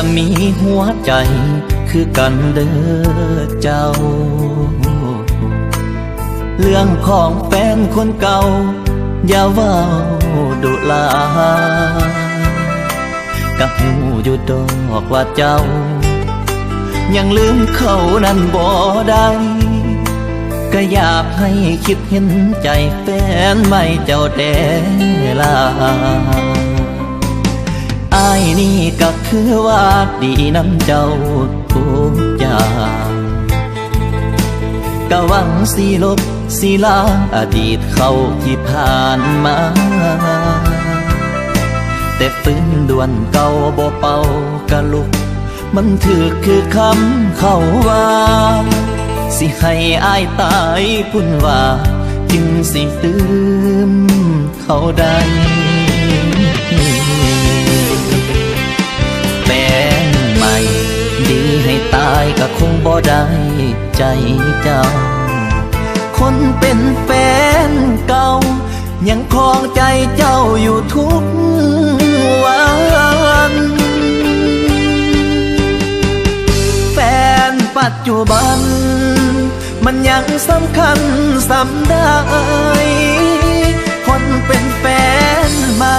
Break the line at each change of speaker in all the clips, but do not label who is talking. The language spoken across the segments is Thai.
ก็มีหัวใจคือกันเด้อเจ้าเรื่องของแฟนคนเก่าอย่าเว้าดุลาก็หูอยู่ดอกว่าเจ้ายังลืมเขานั้นบ่ได้ก็อยากให้คิดเห็นใจแฟนใหม่เจ้าแต่ละอ้ายนี่ก็คือว่าดีน้ำเจ้าทุกอย่างก็หวังสิลบสิล้างอดีตเขาที่ผ่านมาแต่ฟื้นดวนเก่าบ่เป่ากะลุกมันถือคือคำเขาว่าสิให้อ้ายตายพุ่นว่าจึงสิลืมเขาได้แฟนใหม่ดีให้ตายก็คงบ่ได้ใจเจ้าคนเป็นแฟนเก่ายังครองใจเจ้าอยู่ทุกวันแฟนปัจจุบันมันยังสำคัญสำได้คนเป็นแฟนใหม่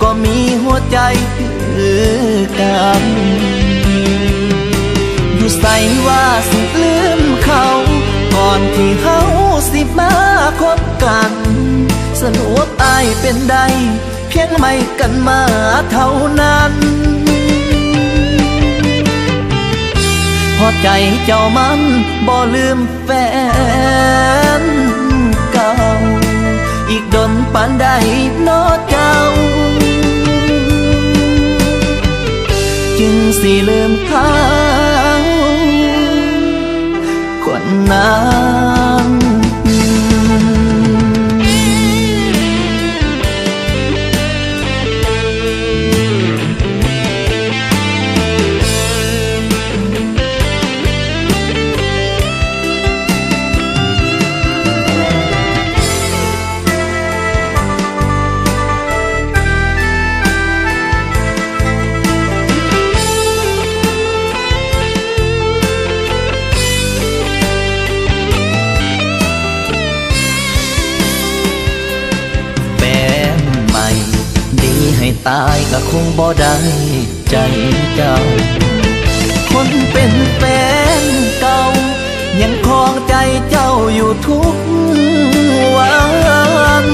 ก็มีหัวใจคือกันอยู่ใส่ว่าสิลืมเขาก่อนที่เขาสิมาคบกันสรุปอ้ายเป็นใดเพียงไม่กันมาเท่านั้นพอใจเจ้ามันบ่ลืมแฟนเก่าอีกดนปานใดน้อเจ้าจึงสิลืมเขาคนนั้นให้ตายก็คงบ่ได้ใจเจ้าคนเป็นแฟนเก่ายังครองใจเจ้าอยู่ทุกวัน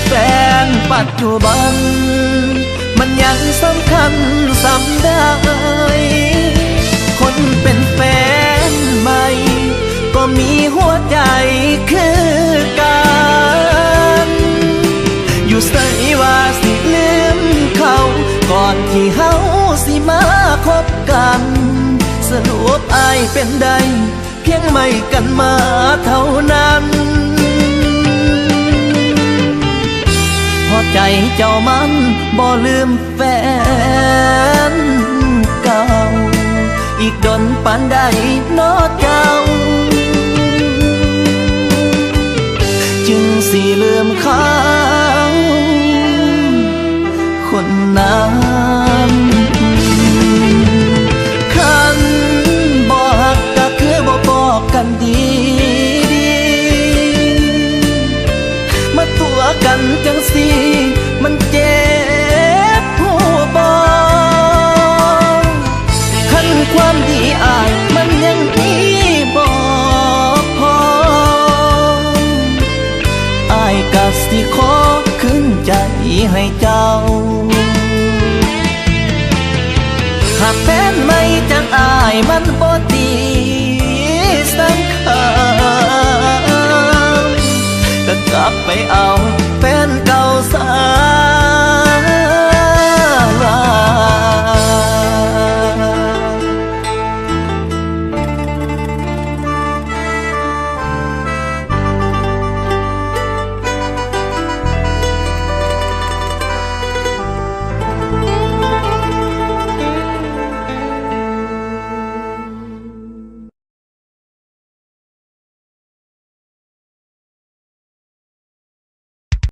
แฟนปัจจุบันมันยังสำคัญสำได้คนเป็นแฟนใหม่ก็มีหัวใจคือกันอยู่ใส่ว่าสิลืมเขาก่อนที่เฮาสิมาคบกันสรุปอ้ายเป็นใดเพียงไม่กันมาเท่านั้นพอใจเจ้ามันบ่ลืมแฟนเก่าอีกดนปานใดน้อเจ้าจึงสิลืมเขาคนนั้นคันบ่ฮักก็คือบ่บอกกันดีมาตัวกันจังสิมันเจ็บหัวบ่คันความดีอ้ายมันยังมีบ่พออ้ายก็สิขอคืนใจให้เจ้าหากแฟนไม่จังอายมันบ่ดีสำคัญก็กลับไปเอา